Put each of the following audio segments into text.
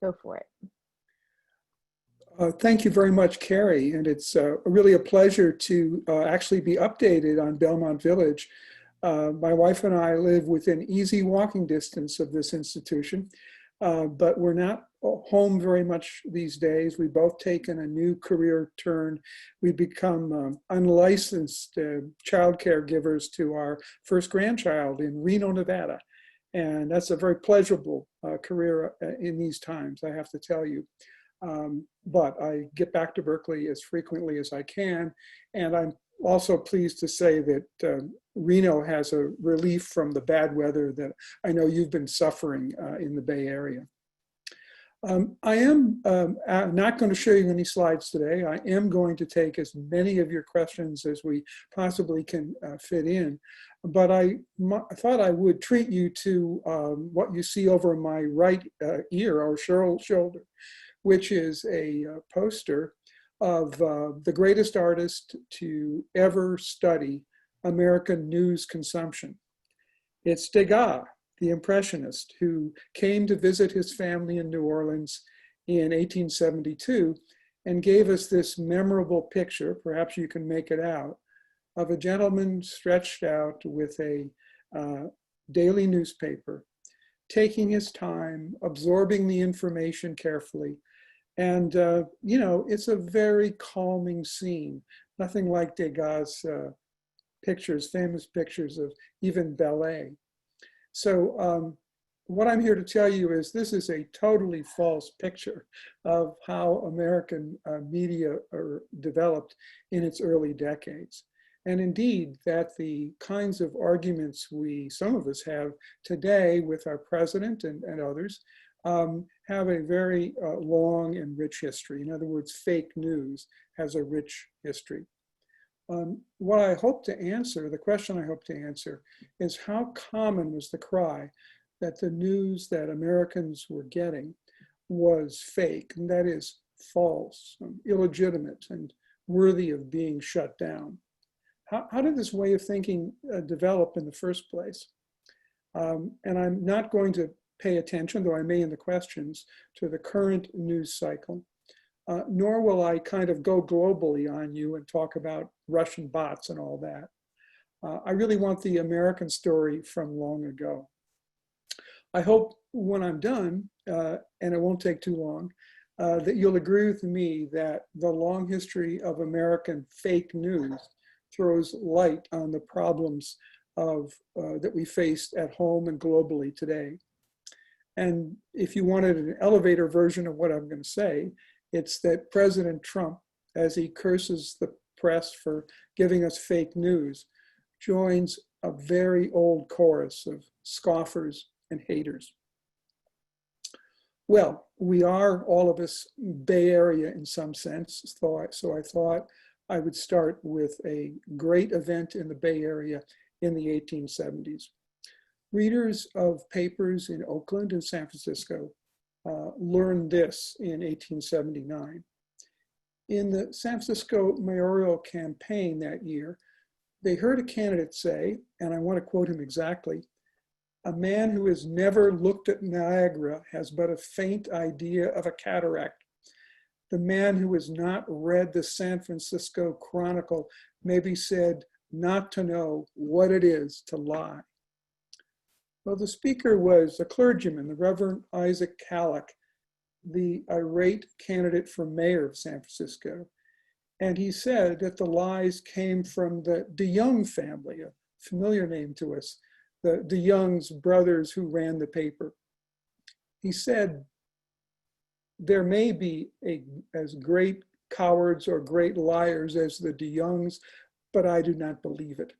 Go for it. Thank you very much, Carrie. And it's really a pleasure to actually be updated on Belmont Village. My wife and I live within easy walking distance of this institution, but we're not home very much these days. We've both taken a new career turn. We've become unlicensed child caregivers to our first grandchild in Reno, Nevada. And that's a very pleasurable career in these times, I have to tell you. But I get back to Berkeley as frequently as I can. And I'm also pleased to say that Reno has a relief from the bad weather that I know you've been suffering in the Bay Area. I am not going to show you any slides today. I am going to take as many of your questions as we possibly can fit in. But I thought I would treat you to what you see over my right ear or shoulder, which is a poster of the greatest artist to ever study American news consumption. It's Degas, the Impressionist, who came to visit his family in New Orleans in 1872 and gave us this memorable picture, perhaps you can make it out, of a gentleman stretched out with a daily newspaper, taking his time, absorbing the information carefully. And, you know, it's a very calming scene, nothing like Degas' pictures, famous pictures of even ballet. So what I'm here to tell you is this is a totally false picture of how American media are developed in its early decades. And indeed, that the kinds of arguments some of us have today with our president and others have a very long and rich history. In other words, fake news has a rich history. What I hope to answer, the question I hope to answer, is how common was the cry that the news that Americans were getting was fake, and that is false, illegitimate, and worthy of being shut down. How did this way of thinking develop in the first place? And I'm not going to pay attention, though I may in the questions, to the current news cycle, nor will I kind of go globally on you and talk about Russian bots and all that. I really want the American story from long ago. I hope when I'm done, and it won't take too long, that you'll agree with me that the long history of American fake news throws light on the problems that we face at home and globally today. And if you wanted an elevator version of what I'm going to say, it's that President Trump, as he curses the press for giving us fake news, joins a very old chorus of scoffers and haters. Well, we are, all of us, Bay Area in some sense, so I thought I would start with a great event in the Bay Area in the 1870s. Readers of papers in Oakland and San Francisco learned this in 1879. In the San Francisco mayoral campaign that year, they heard a candidate say, and I want to quote him exactly, "A man who has never looked at Niagara has but a faint idea of a cataract. The man who has not read the San Francisco Chronicle may be said not to know what it is to lie." Well, the speaker was a clergyman, the Reverend Isaac Halleck, the irate candidate for mayor of San Francisco. And he said that the lies came from the DeYoung family, a familiar name to us, the DeYoung's brothers who ran the paper. He said, there may be as great cowards or great liars as the DeYoungs, but I do not believe it.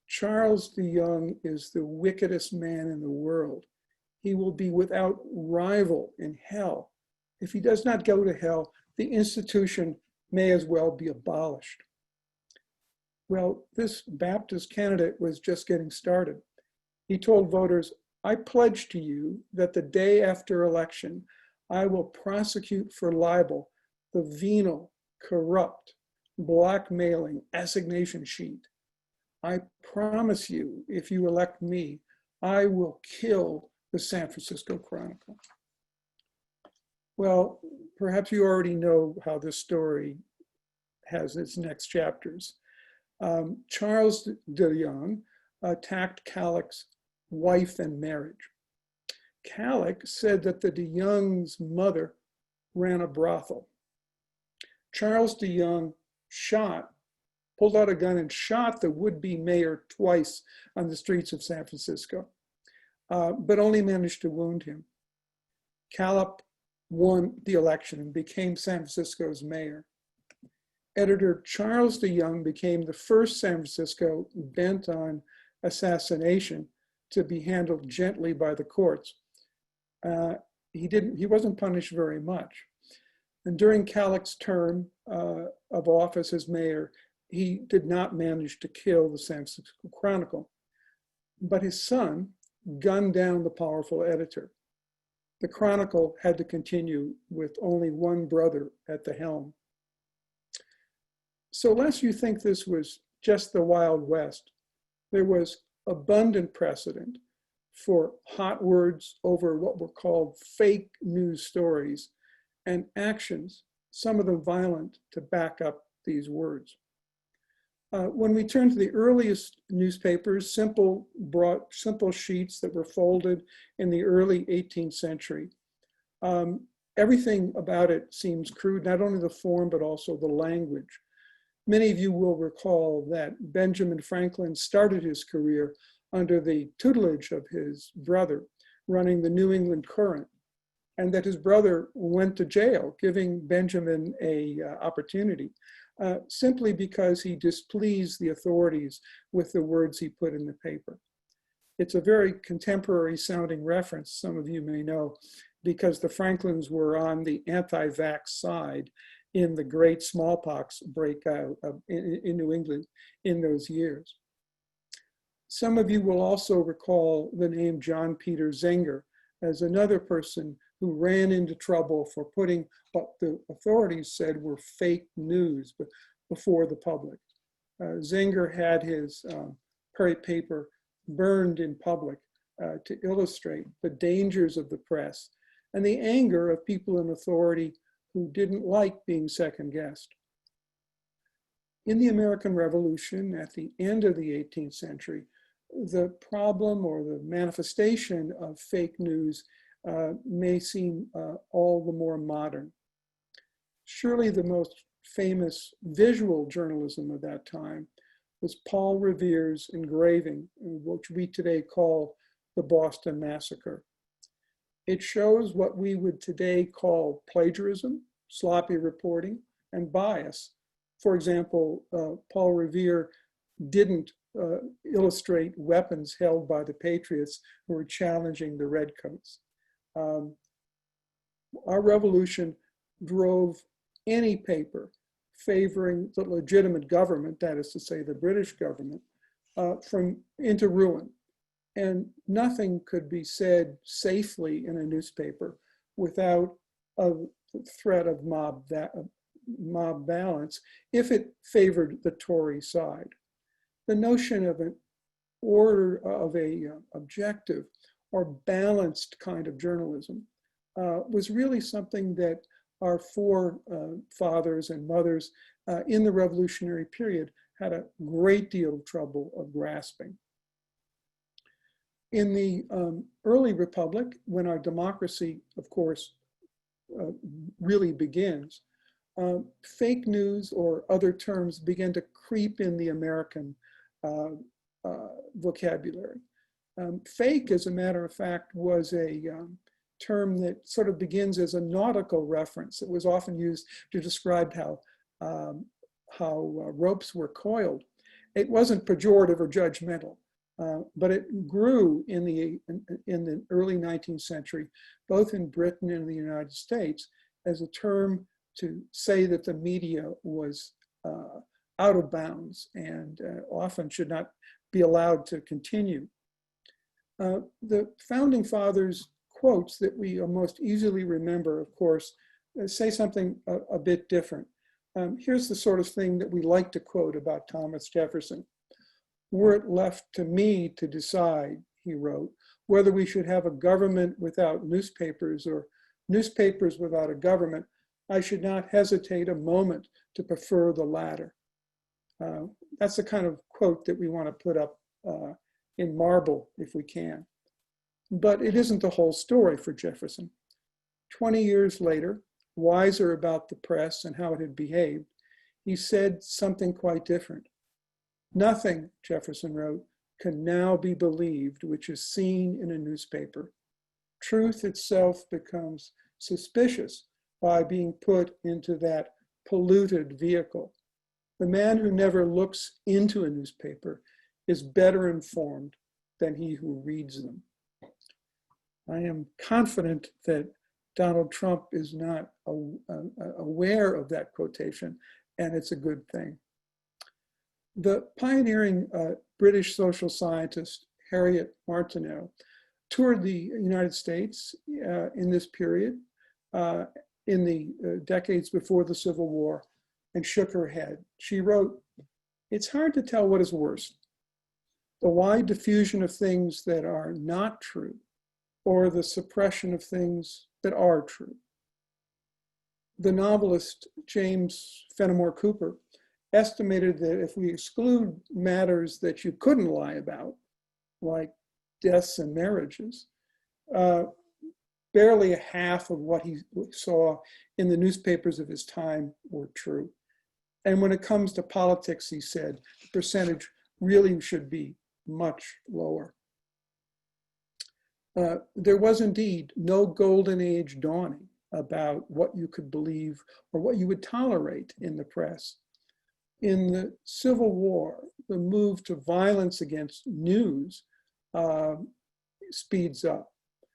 Charles DeYoung is the wickedest man in the world. He will be without rival in hell. If he does not go to hell, the institution may as well be abolished. Well, this Baptist candidate was just getting started. He told voters, I pledge to you that the day after election, I will prosecute for libel the venal, corrupt, blackmailing assignation sheet. I promise you, if you elect me, I will kill the San Francisco Chronicle. Well, perhaps you already know how this story has its next chapters. Charles de Young attacked Calic's wife and marriage. Calic said that the de Young's mother ran a brothel. Charles de Young pulled out a gun and shot the would-be mayor twice on the streets of San Francisco, but only managed to wound him. Calic won the election and became San Francisco's mayor. Editor Charles de Young became the first San Francisco bent on assassination to be handled gently by the courts. He wasn't punished very much. And during Calic's term of office as mayor, he did not manage to kill the San Francisco Chronicle, but his son gunned down the powerful editor. The Chronicle had to continue with only one brother at the helm. So lest you think this was just the Wild West, there was abundant precedent for hot words over what were called fake news stories and actions, some of them violent, to back up these words. When we turn to the earliest newspapers, simple sheets that were folded in the early 18th century, everything about it seems crude, not only the form, but also the language. Many of you will recall that Benjamin Franklin started his career under the tutelage of his brother, running the New England Courant, and that his brother went to jail, giving Benjamin an opportunity, simply because he displeased the authorities with the words he put in the paper. It's a very contemporary sounding reference, some of you may know, because the Franklins were on the anti-vax side in the great smallpox breakout in New England in those years. Some of you will also recall the name John Peter Zenger as another person who ran into trouble for putting what the authorities said were fake news before the public. Zenger had his paper burned in public to illustrate the dangers of the press and the anger of people in authority who didn't like being second-guessed. In the American Revolution, at the end of the 18th century, the problem or the manifestation of fake news may seem all the more modern. Surely the most famous visual journalism of that time was Paul Revere's engraving, which we today call the Boston Massacre. It shows what we would today call plagiarism, sloppy reporting, and bias. For example, Paul Revere didn't illustrate weapons held by the Patriots who were challenging the Redcoats. Our revolution drove any paper favoring the legitimate government, that is to say the British government, into ruin. And nothing could be said safely in a newspaper without a threat of mob balance if it favored the Tory side. The notion of an order of a objective or balanced kind of journalism was really something that our forefathers and mothers in the revolutionary period had a great deal of trouble of grasping. In the early republic, when our democracy, of course, really begins, fake news or other terms began to creep in the American vocabulary. Fake, as a matter of fact, was a term that sort of begins as a nautical reference. It was often used to describe how ropes were coiled. It wasn't pejorative or judgmental. But it grew in the early 19th century, both in Britain and the United States, as a term to say that the media was out of bounds and often should not be allowed to continue. The founding fathers' quotes that we most easily remember, of course, say something a bit different. Here's the sort of thing that we like to quote about Thomas Jefferson. "Were it left to me to decide," he wrote, "whether we should have a government without newspapers or newspapers without a government, I should not hesitate a moment to prefer the latter. That's the kind of quote that we want to put up in marble if we can. But it isn't the whole story for Jefferson. 20 years later, wiser about the press and how it had behaved, he said something quite different. Nothing, Jefferson wrote, can now be believed which is seen in a newspaper. Truth itself becomes suspicious by being put into that polluted vehicle. The man who never looks into a newspaper is better informed than he who reads them. I am confident that Donald Trump is not aware of that quotation, and it's a good thing. The pioneering British social scientist, Harriet Martineau, toured the United States in this period, in the decades before the Civil War, and shook her head. She wrote, "It's hard to tell what is worse, the wide diffusion of things that are not true, or the suppression of things that are true." The novelist James Fenimore Cooper estimated that if we exclude matters that you couldn't lie about, like deaths and marriages, barely a half of what he saw in the newspapers of his time were true. And when it comes to politics, he said, the percentage really should be much lower. There was indeed no golden age dawning about what you could believe or what you would tolerate in the press. In the Civil War, the move to violence against news speeds up,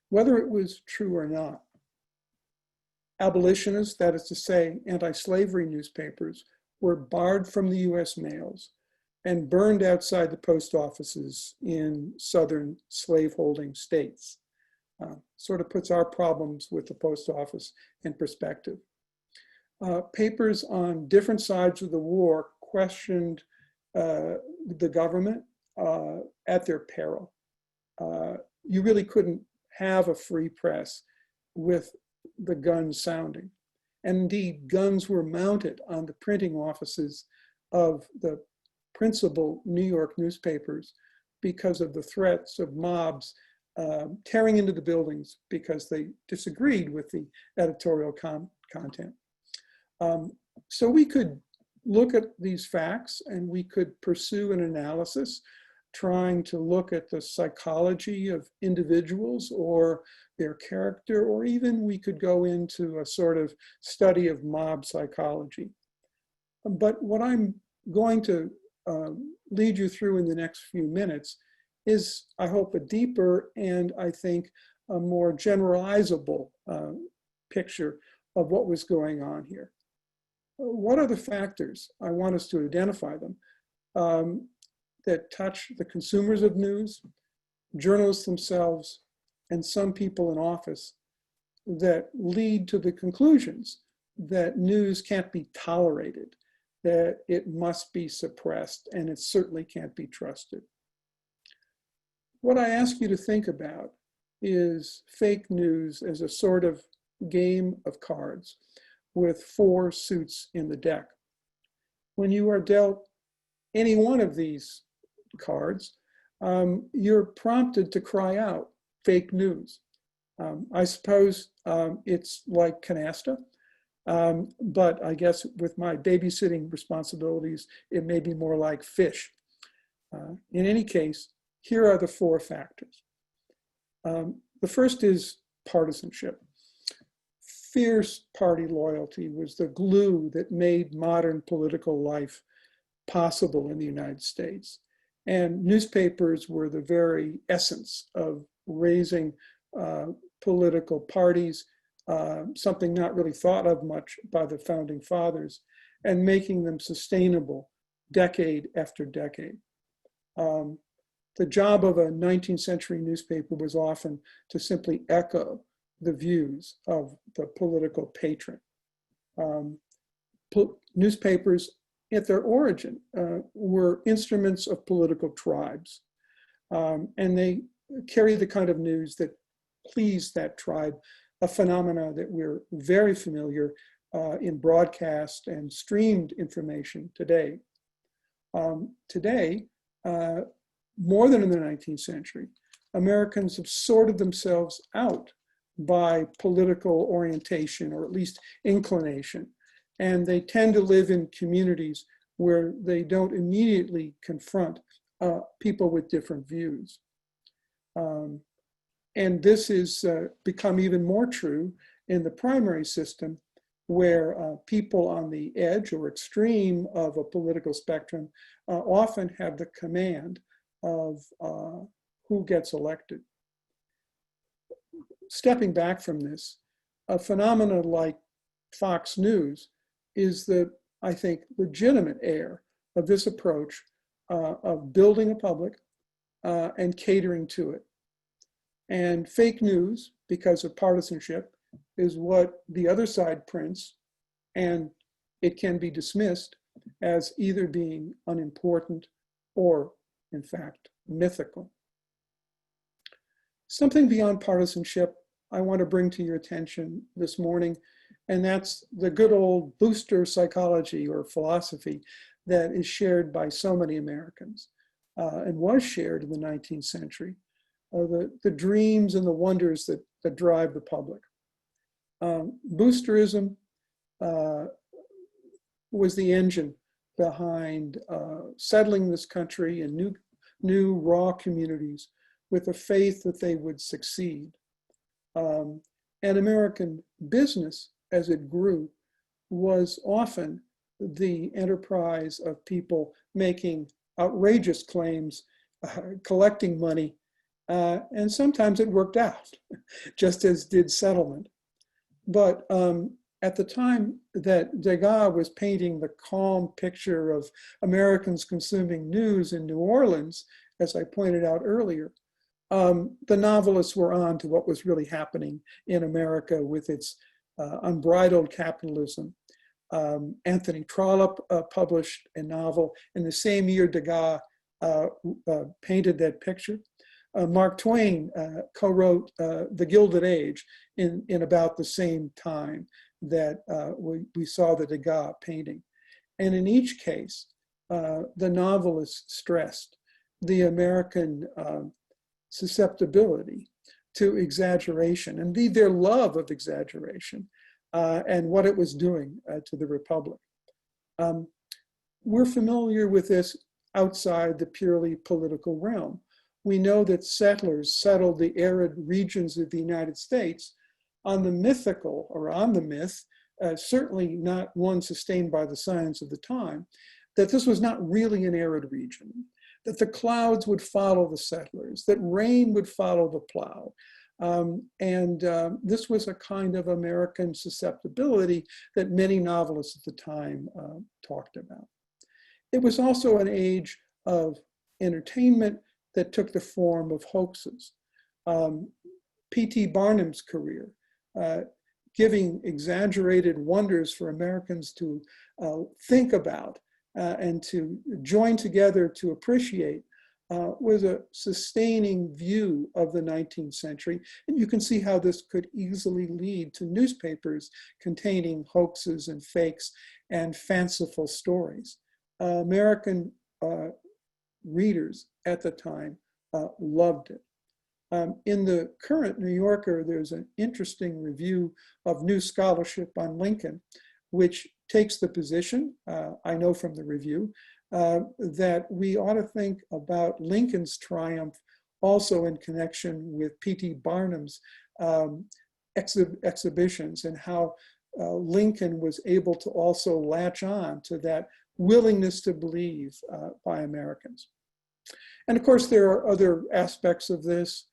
whether it was true or not. Abolitionists, that is to say, anti-slavery newspapers, were barred from the US mails and burned outside the post offices in southern slaveholding states. Sort of puts our problems with the post office in perspective. Papers on different sides of the war questioned the government at their peril. You really couldn't have a free press with the guns sounding. And indeed, guns were mounted on the printing offices of the principal New York newspapers because of the threats of mobs tearing into the buildings because they disagreed with the editorial content. So we could look at these facts and we could pursue an analysis trying to look at the psychology of individuals or their character, or even we could go into a sort of study of mob psychology. But what I'm going to lead you through in the next few minutes is, I hope, a deeper and I think a more generalizable picture of what was going on here. What are the factors? I want us to identify them that touch the consumers of news, journalists themselves, and some people in office that lead to the conclusions that news can't be tolerated, that it must be suppressed, and it certainly can't be trusted. What I ask you to think about is fake news as a sort of game of cards with 4 suits in the deck. When you are dealt any one of these cards, you're prompted to cry out, fake news. I suppose it's like canasta, but I guess with my babysitting responsibilities, it may be more like fish. In any case, here are the 4 factors. The first is partisanship. Fierce party loyalty was the glue that made modern political life possible in the United States. And newspapers were the very essence of raising political parties, something not really thought of much by the founding fathers, and making them sustainable decade after decade. The job of a 19th century newspaper was often to simply echo the views of the political patron. Newspapers at their origin were instruments of political tribes, and they carry the kind of news that pleased that tribe a phenomena that we're very familiar in broadcast and streamed information today. Today, more than in the 19th century, Americans have sorted themselves out by political orientation, or at least inclination. And they tend to live in communities where they don't immediately confront people with different views. And this has become even more true in the primary system, where people on the edge or extreme of a political spectrum often have the command of who gets elected. Stepping back from this, a phenomena like Fox News is the, I think, legitimate heir of this approach of building a public and catering to it. And fake news, because of partisanship, is what the other side prints, and it can be dismissed as either being unimportant or, in fact, mythical. Something beyond partisanship I want to bring to your attention this morning, and that's the good old booster psychology or philosophy that is shared by so many Americans and was shared in the 19th century, the dreams and the wonders that drive the public. Boosterism was the engine behind settling this country in new raw communities with a faith that they would succeed. And American business, as it grew, was often the enterprise of people making outrageous claims, collecting money, and sometimes it worked out, just as did settlement. But at the time that Degas was painting the calm picture of Americans consuming news in New Orleans, as I pointed out earlier, the novelists were on to what was really happening in America with its unbridled capitalism. Anthony Trollope published a novel in the same year Degas painted that picture. Mark Twain co-wrote The Gilded Age in about the same time that we saw the Degas painting. And in each case, the novelists stressed the American susceptibility to exaggeration, indeed their love of exaggeration, and what it was doing to the Republic. We're familiar with this outside the purely political realm. We know that settlers settled the arid regions of the United States on the mythical, or on the myth, certainly not one sustained by the science of the time, that this was not really an arid region, that the clouds would follow the settlers, that rain would follow the plow. This was a kind of American susceptibility that many novelists at the time talked about. It was also an age of entertainment that took the form of hoaxes. P.T. Barnum's career, giving exaggerated wonders for Americans to think about and to join together to appreciate, was a sustaining view of the 19th century. And you can see how this could easily lead to newspapers containing hoaxes and fakes and fanciful stories. American readers at the time loved it. In the current New Yorker, there's an interesting review of new scholarship on Lincoln, which takes the position, I know from the review, that we ought to think about Lincoln's triumph also in connection with P.T. Barnum's exhibitions, and how Lincoln was able to also latch on to that willingness to believe by Americans. And of course, there are other aspects of this.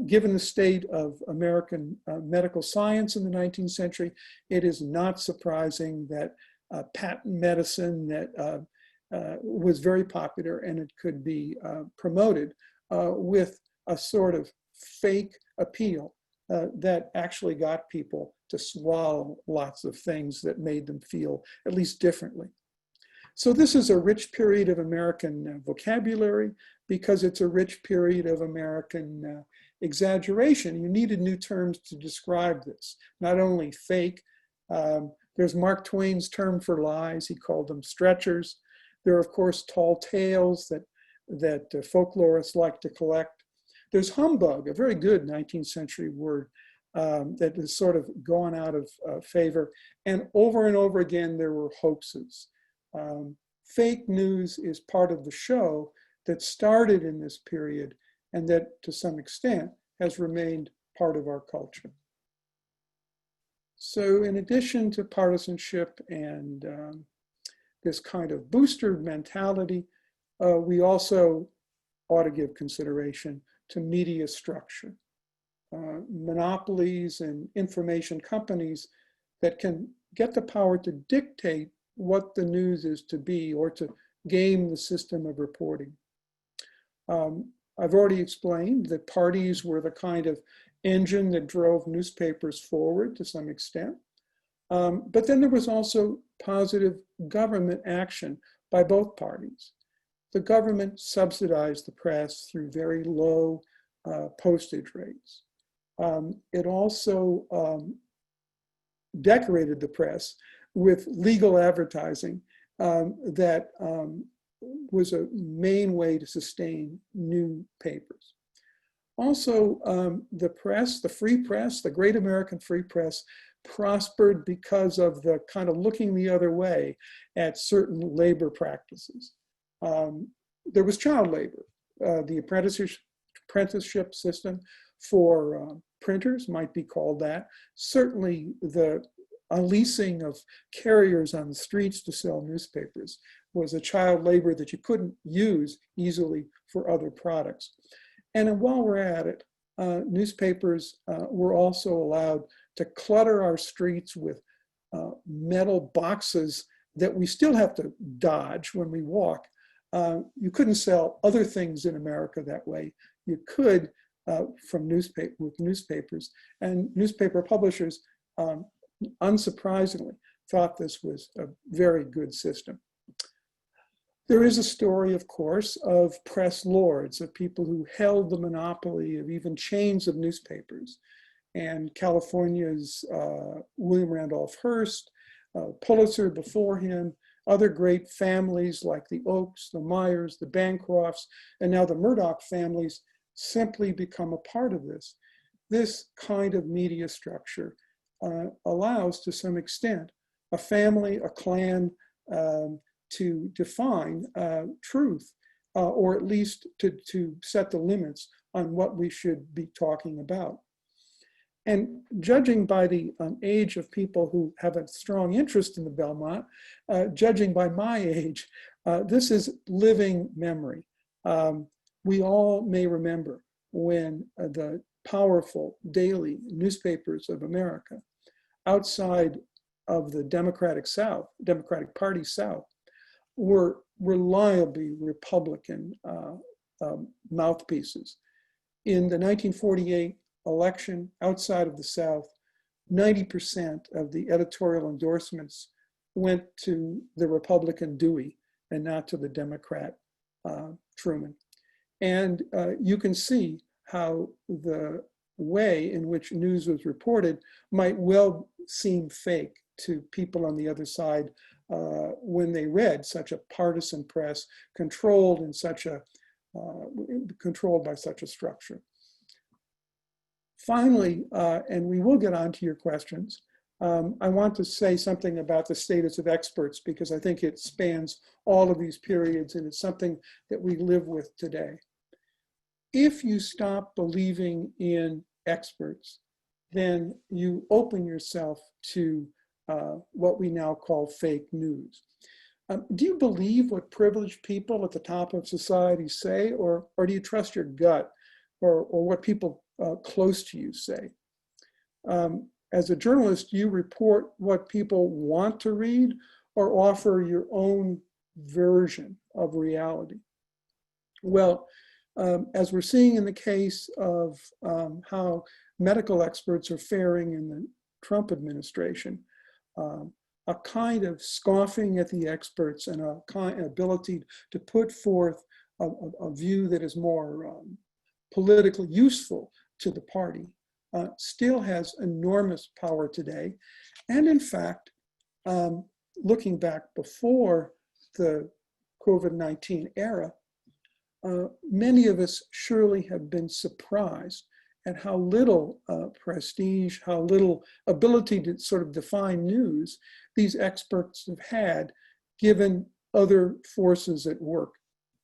Given the state of American medical science in the 19th century, it is not surprising that patent medicine that was very popular, and it could be promoted with a sort of fake appeal that actually got people to swallow lots of things that made them feel at least differently. So this is a rich period of American vocabulary, because it's a rich period of American exaggeration. You needed new terms to describe this. Not only fake, there's Mark Twain's term for lies. He called them stretchers. There are, of course, tall tales that folklorists like to collect. There's humbug, a very good 19th century word that has sort of gone out of favor. And over again, there were hoaxes. Fake news is part of the show that started in this period and that, to some extent, has remained part of our culture. So in addition to partisanship and this kind of booster mentality, we also ought to give consideration to media structure. Monopolies and information companies that can get the power to dictate what the news is to be or to game the system of reporting. I've already explained that parties were the kind of engine that drove newspapers forward to some extent. But then there was also positive government action by both parties. The government subsidized the press through very low postage rates. It also decorated the press with legal advertising that was a main way to sustain new papers. Also, the press, the free press, the great American free press, prospered because of the kind of looking the other way at certain labor practices. There was child labor. The apprenticeship system for printers might be called that. Certainly the leasing of carriers on the streets to sell newspapers was a child labor that you couldn't use easily for other products. And while we're at it, newspapers were also allowed to clutter our streets with metal boxes that we still have to dodge when we walk. You couldn't sell other things in America that way. You could with newspapers, and newspaper publishers, unsurprisingly, thought this was a very good system. There is a story, of course, of press lords, of people who held the monopoly of even chains of newspapers. And California's William Randolph Hearst, Pulitzer before him, other great families like the Oaks, the Myers, the Bancrofts, and now the Murdoch families simply become a part of this. This kind of media structure allows, to some extent, a family, a clan, to define truth, or at least to set the limits on what we should be talking about. And judging by the age of people who have a strong interest in the Belmont, judging by my age, this is living memory. We all may remember when the powerful daily newspapers of America outside of the Democratic South, Democratic Party South, were reliably Republican mouthpieces. In the 1948 election outside of the South, 90% of the editorial endorsements went to the Republican Dewey and not to the Democrat Truman. And you can see how the way in which news was reported might well seem fake to people on the other side when they read such a partisan press controlled by such a structure. Finally, and we will get on to your questions, I want to say something about the status of experts because I think it spans all of these periods and it's something that we live with today. If you stop believing in experts, then you open yourself to what we now call fake news. Do you believe what privileged people at the top of society say, or do you trust your gut or what people close to you say? As a journalist, you report what people want to read or offer your own version of reality. Well, as we're seeing in the case of how medical experts are faring in the Trump administration, a kind of scoffing at the experts and a kind of ability to put forth a view that is more politically useful to the party still has enormous power today. And in fact, looking back before the COVID-19 era, many of us surely have been surprised at how little prestige, how little ability to sort of define news these experts have had, given other forces at work,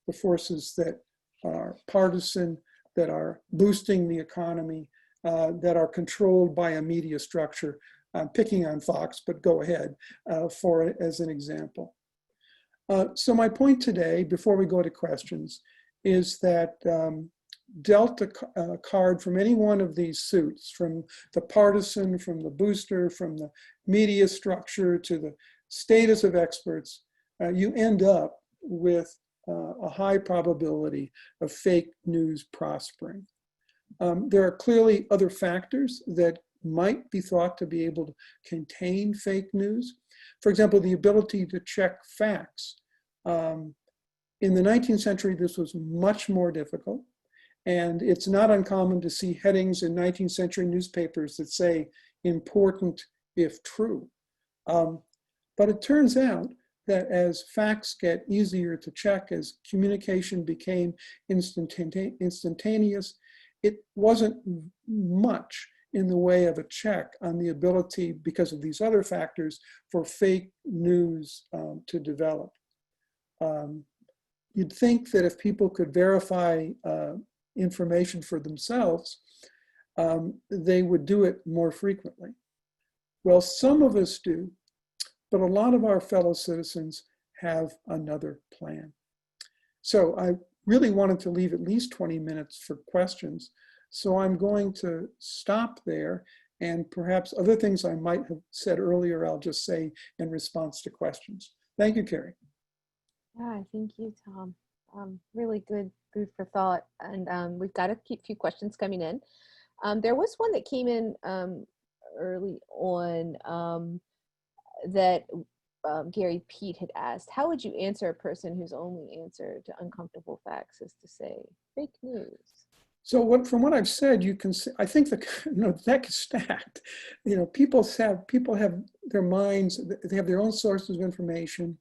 the forces that are partisan, that are boosting the economy, that are controlled by a media structure. I'm picking on Fox, but go ahead as an example. So my point today, before we go to questions, is that dealt a card from any one of these suits, from the partisan, from the booster, from the media structure to the status of experts, you end up with a high probability of fake news prospering. There are clearly other factors that might be thought to be able to contain fake news. For example, the ability to check facts. In the 19th century, this was much more difficult. And it's not uncommon to see headings in 19th century newspapers that say, important if true. But it turns out that as facts get easier to check, as communication became instantaneous, it wasn't much in the way of a check on the ability, because of these other factors, for fake news to develop. You'd think that if people could verify information for themselves, they would do it more frequently. Well, some of us do, but a lot of our fellow citizens have another plan. So I really wanted to leave at least 20 minutes for questions. So I'm going to stop there, and perhaps other things I might have said earlier, I'll just say in response to questions. Thank you, Carrie. Yeah, thank you, Tom. Really good food for thought. And we've got a few questions coming in. There was one that came in early on that Gary Pete had asked. How would you answer a person whose only answer to uncomfortable facts is to say fake news? So from what I've said, you can see, I think the deck is stacked. People have their minds, they have their own sources of information.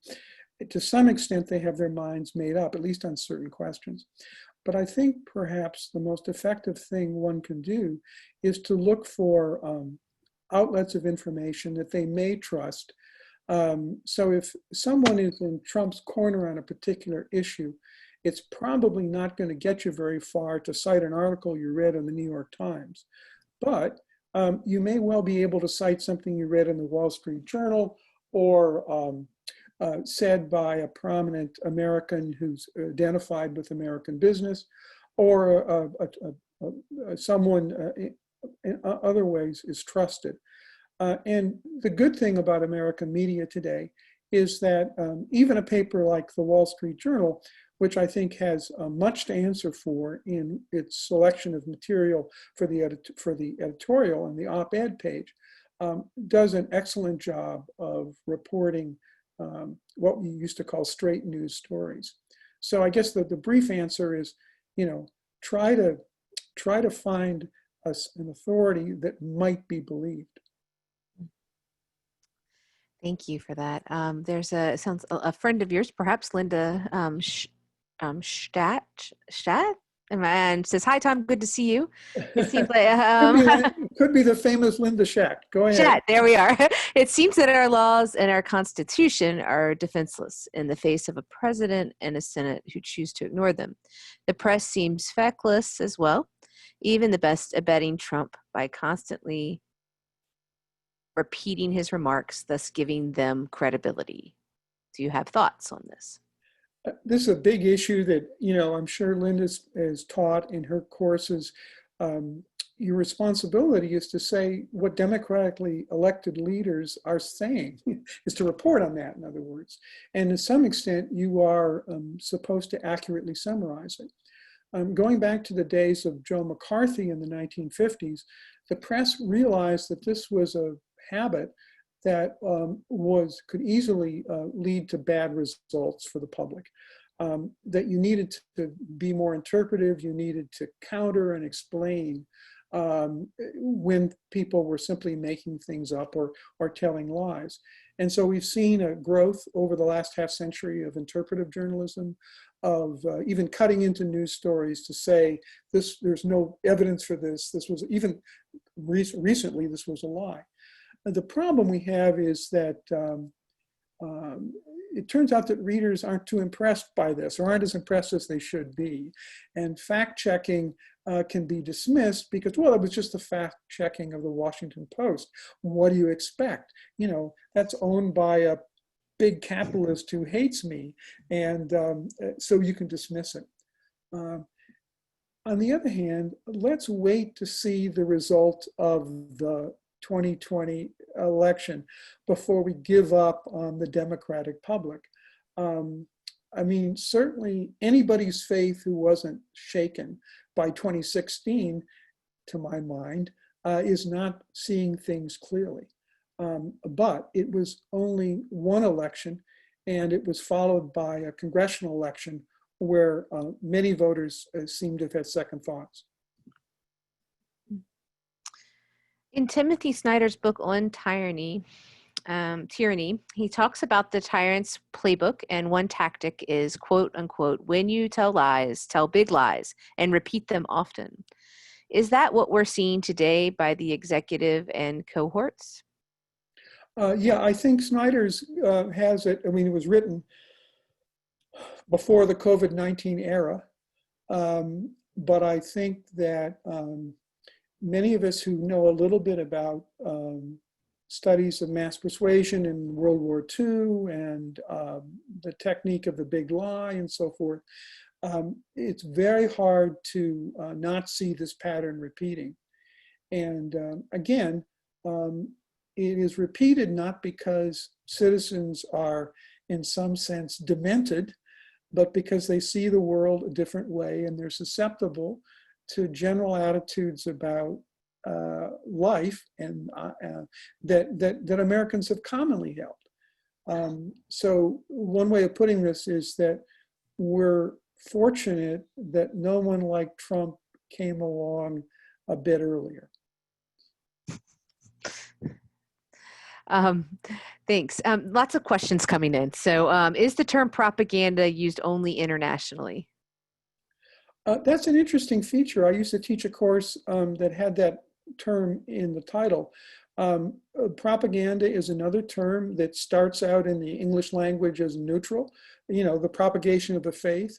To some extent, they have their minds made up, at least on certain questions. But I think perhaps the most effective thing one can do is to look for outlets of information that they may trust. So if someone is in Trump's corner on a particular issue, it's probably not going to get you very far to cite an article you read in the New York Times. But you may well be able to cite something you read in the Wall Street Journal, or said by a prominent American who's identified with American business, or someone in other ways is trusted. And the good thing about American media today is that even a paper like the Wall Street Journal, which I think has much to answer for in its selection of material for the editorial and the op-ed page, does an excellent job of reporting what we used to call straight news stories. So I guess the brief answer is, try to find an authority that might be believed. Thank you for that. There's a friend of yours, perhaps Linda Stat, and says, "Hi, Tom. Good to see you." It seems like could be the famous Linda Schacht. Go ahead. Shat, there we are. It seems that our laws and our Constitution are defenseless in the face of a president and a Senate who choose to ignore them. The press seems feckless as well, even the best abetting Trump by constantly repeating his remarks, thus giving them credibility. Do you have thoughts on this? This is a big issue that, I'm sure Linda has taught in her courses. Your responsibility is to say what democratically elected leaders are saying, is to report on that, in other words. And to some extent, you are supposed to accurately summarize it. Going back to the days of Joe McCarthy in the 1950s, the press realized that this was a habit that could easily lead to bad results for the public. That you needed to be more interpretive, you needed to counter and explain when people were simply making things up or telling lies. And so we've seen a growth over the last half century of interpretive journalism, of even cutting into news stories to say this, there's no evidence for this. This was even recently, this was a lie. And the problem we have is that it turns out that readers aren't too impressed by this, or aren't as impressed as they should be. And fact checking can be dismissed because, well, it was just the fact checking of the Washington Post. What do you expect? You know, that's owned by a big capitalist who hates me, and so you can dismiss it. On the other hand, let's wait to see the result of the 2020 election before we give up on the democratic public. I mean, certainly anybody's faith who wasn't shaken by 2016, to my mind, is not seeing things clearly. But it was only one election, and it was followed by a congressional election where many voters seem to have had second thoughts. In Timothy Snyder's book on tyranny, he talks about the Tyrants Playbook, and one tactic is, quote unquote, when you tell lies, tell big lies and repeat them often. Is that what we're seeing today by the executive and cohorts? Yeah, I think Snyder's has it. I mean, it was written before the COVID-19 era, but I think that many of us who know a little bit about studies of mass persuasion in World War II and the technique of the big lie and so forth, it's very hard to not see this pattern repeating. And again, it is repeated not because citizens are in some sense demented, but because they see the world a different way and they're susceptible to general attitudes about life and that Americans have commonly held. So one way of putting this is that we're fortunate that no one like Trump came along a bit earlier. Thanks. Lots of questions coming in. So is the term propaganda used only internationally? That's an interesting feature. I used to teach a course that had that term in the title. Propaganda is another term that starts out in the English language as neutral, you know, the propagation of the faith.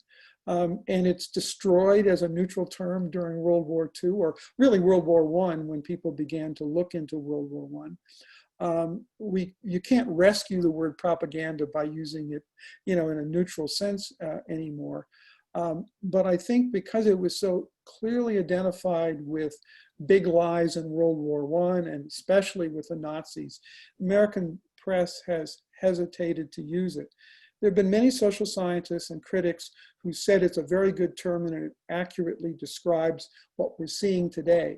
And it's destroyed as a neutral term during World War II, or really World War I, when people began to look into World War I. You can't rescue the word propaganda by using it, you know, in a neutral sense anymore. But I think because it was so clearly identified with big lies in World War I, and especially with the Nazis, American press has hesitated to use it. There have been many social scientists and critics who said it's a very good term and it accurately describes what we're seeing today.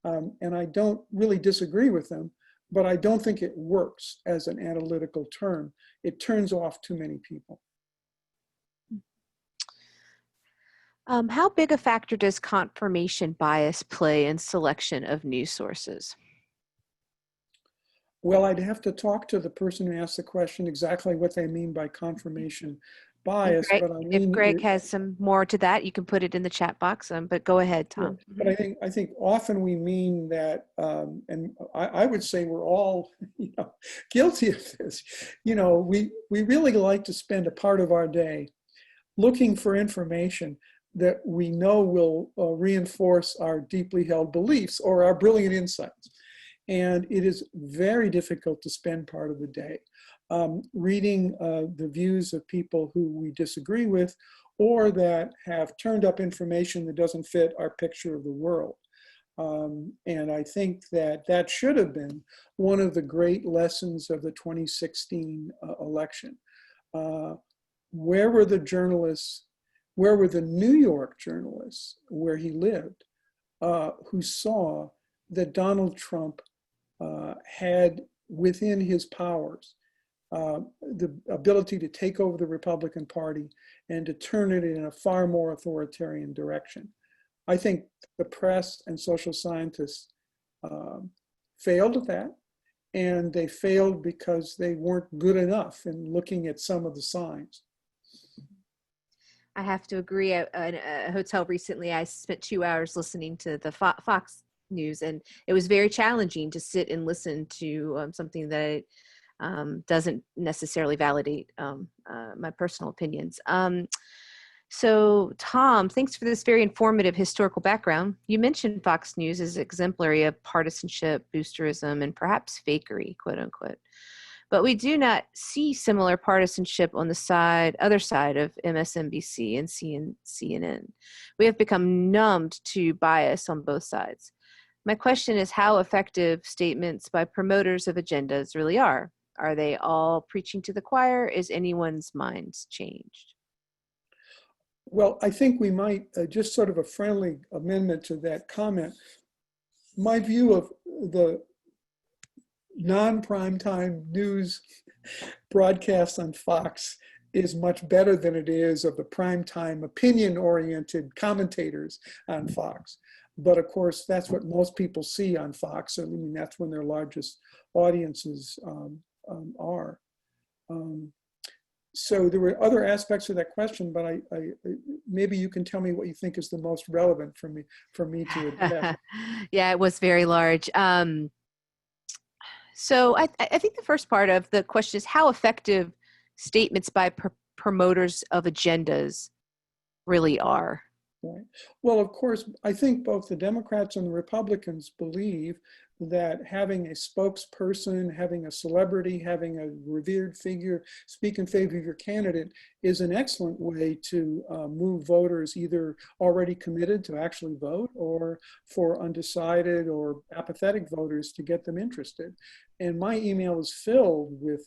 And I don't really disagree with them, but I don't think it works as an analytical term. It turns off too many people. How big a factor does confirmation bias play in selection of news sources? Well, I'd have to talk to the person who asked the question exactly what they mean by confirmation bias. But I mean, if Greg has some more to that, you can put it in the chat box. But go ahead, Tom. Sure. But I think often we mean that, and I would say we're all, you know, guilty of this. You know, we really like to spend a part of our day looking for information that we know will reinforce our deeply held beliefs or our brilliant insights. And it is very difficult to spend part of the day reading the views of people who we disagree with, or that have turned up information that doesn't fit our picture of the world. And I think that should have been one of the great lessons of the 2016 election. Where were the journalists? Where were the New York journalists, where he lived, who saw that Donald Trump had within his powers the ability to take over the Republican Party and to turn it in a far more authoritarian direction? I think the press and social scientists failed at that, and they failed because they weren't good enough in looking at some of the signs. I have to agree. At a hotel recently, I spent 2 hours listening to the Fox News, and it was very challenging to sit and listen to something that doesn't necessarily validate my personal opinions. So, Tom, thanks for this very informative historical background. You mentioned Fox News as exemplary of partisanship, boosterism, and perhaps fakery, quote unquote. But we do not see similar partisanship on the other side of MSNBC and CNN. We have become numbed to bias on both sides. My question is how effective statements by promoters of agendas really are. Are they all preaching to the choir? Is anyone's minds changed? Well, I think we might, just sort of a friendly amendment to that comment. My view of the non-primetime news broadcast on Fox is much better than it is of the primetime opinion-oriented commentators on Fox. But of course, that's what most people see on Fox. I mean, that's when their largest audiences are. So there were other aspects of that question, but I maybe you can tell me what you think is the most relevant for me to address. Yeah, it was very large. So I think the first part of the question is how effective statements by promoters of agendas really are. Right. Well, of course, I think both the Democrats and the Republicans believe that having a spokesperson, having a celebrity, having a revered figure speak in favor of your candidate is an excellent way to move voters either already committed to actually vote or for undecided or apathetic voters to get them interested. And my email is filled with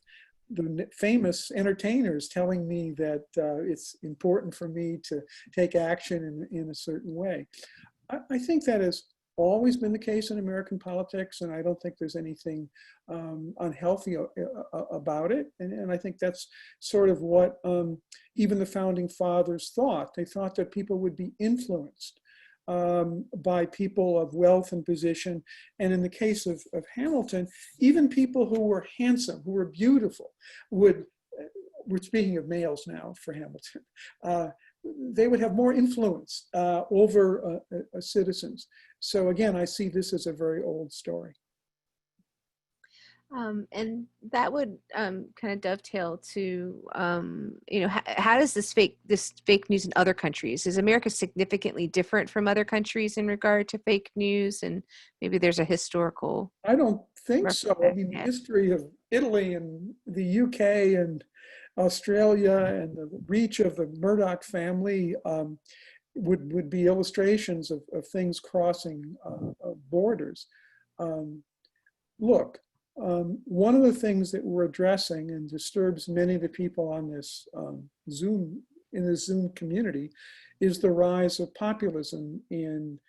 the famous entertainers telling me that it's important for me to take action in a certain way. I think that has always been the case in American politics, and I don't think there's anything unhealthy about it. And I think that's sort of what even the founding fathers thought. They thought that people would be influenced by people of wealth and position. And in the case of Hamilton, even people who were handsome, who were beautiful, we're speaking of males now for Hamilton, they would have more influence over citizens. So again, I see this as a very old story. And that would kind of dovetail to, how does this fake news in other countries? Is America significantly different from other countries in regard to fake news? And maybe there's a historical. I don't think so. I mean, the history of Italy and the UK and Australia and the reach of the Murdoch family would be illustrations of things crossing borders. Look. One of the things that we're addressing and disturbs many of the people on this Zoom community is the rise of populism in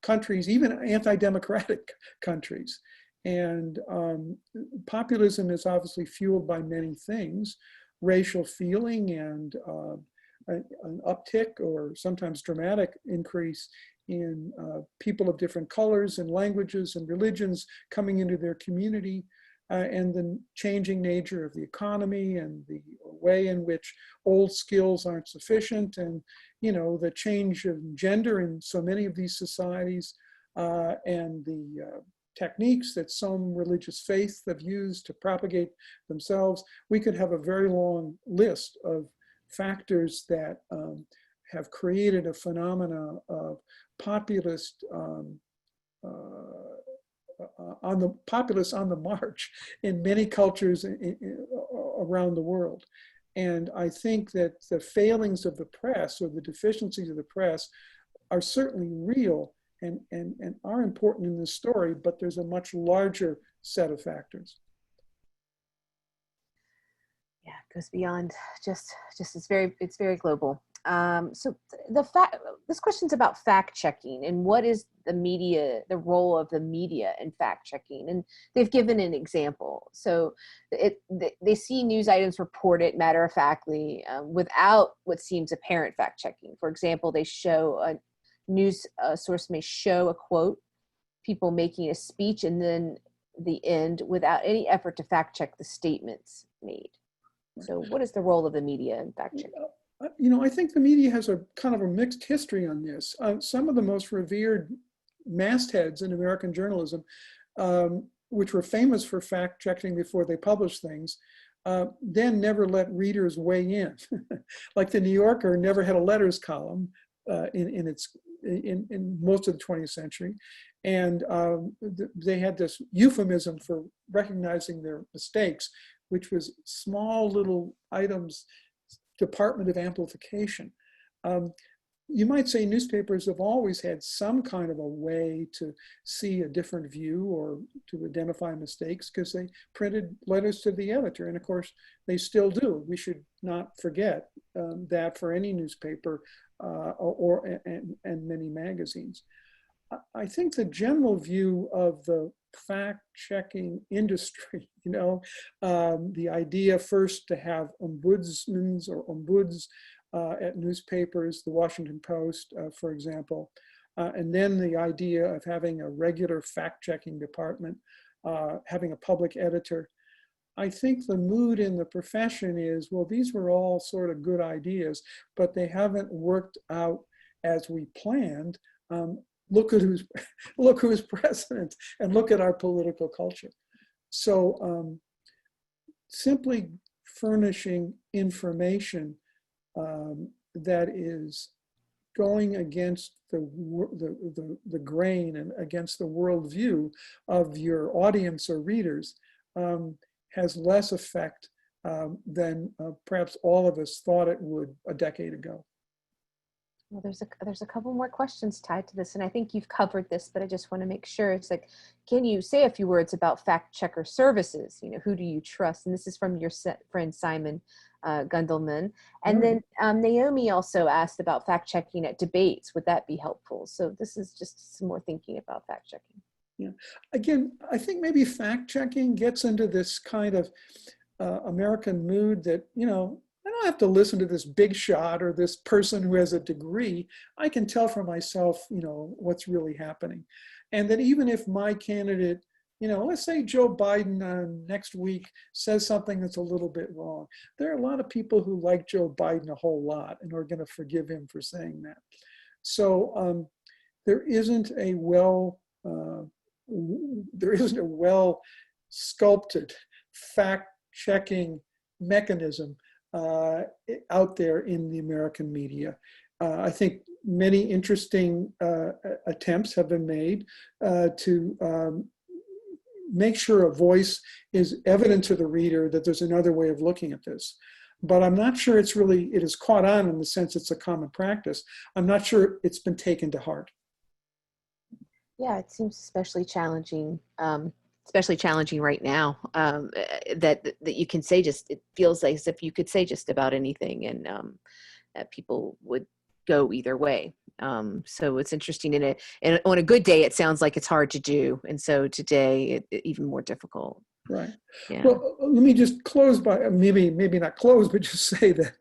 countries, even anti-democratic countries. And populism is obviously fueled by many things, racial feeling and an uptick or sometimes dramatic increase in people of different colors and languages and religions coming into their community, and the changing nature of the economy and the way in which old skills aren't sufficient, and the change of gender in so many of these societies, and the techniques that some religious faiths have used to propagate themselves. We could have a very long list of factors that have created a phenomena of populist populists on the march in many cultures around the world. And I think that the failings of the press or the deficiencies of the press are certainly real and are important in this story, but there's a much larger set of factors. Yeah, it goes beyond just it's very global. So this question's about fact checking and what is the role of the media in fact checking, and they've given an example. So they see news items reported matter of factly without what seems apparent fact checking. For example, they show news source may show a quote, people making a speech, and then the end without any effort to fact check the statements made. So what is the role of the media in fact checking? I think the media has a kind of a mixed history on this. Some of the most revered mastheads in American journalism, which were famous for fact checking before they published things, then never let readers weigh in. Like the New Yorker never had a letters column in most of the 20th century. And they had this euphemism for recognizing their mistakes, which was small little items, department of amplification. You might say newspapers have always had some kind of a way to see a different view or to identify mistakes because they printed letters to the editor. And of course, they still do. We should not forget that for any newspaper and many magazines. I think the general view of the fact-checking industry, the idea first to have ombudsmans or ombuds at newspapers, the Washington Post, for example, and then the idea of having a regular fact-checking department, having a public editor. I think the mood in the profession is, well, these were all sort of good ideas, but they haven't worked out as we planned. Look who's president, and look at our political culture. So simply furnishing information that is going against the grain and against the worldview of your audience or readers has less effect than perhaps all of us thought it would a decade ago. Well, there's a couple more questions tied to this, and I think you've covered this, but I just want to make sure. It's like, can you say a few words about fact checker services? Who do you trust? And this is from your friend Simon Gundelman. And then Naomi also asked about fact checking at debates. Would that be helpful? So this is just some more thinking about fact checking. Yeah. Again, I think maybe fact checking gets into this kind of American mood that, I don't have to listen to this big shot or this person who has a degree. I can tell for myself, what's really happening. And that even if my candidate, let's say Joe Biden next week says something that's a little bit wrong. There are a lot of people who like Joe Biden a whole lot and are going to forgive him for saying that. So there isn't a well sculpted fact-checking mechanism out there in the American media. I think many interesting attempts have been made to make sure a voice is evident to the reader that there's another way of looking at this. But I'm not sure it is caught on in the sense it's a common practice. I'm not sure it's been taken to heart. Yeah, it seems especially challenging right now, that you can say it feels like as if you could say just about anything, and that people would go either way. So it's interesting, and on a good day, it sounds like it's hard to do. And so today, it even more difficult. Right. Yeah. Well, let me just close by, maybe not close, but just say that,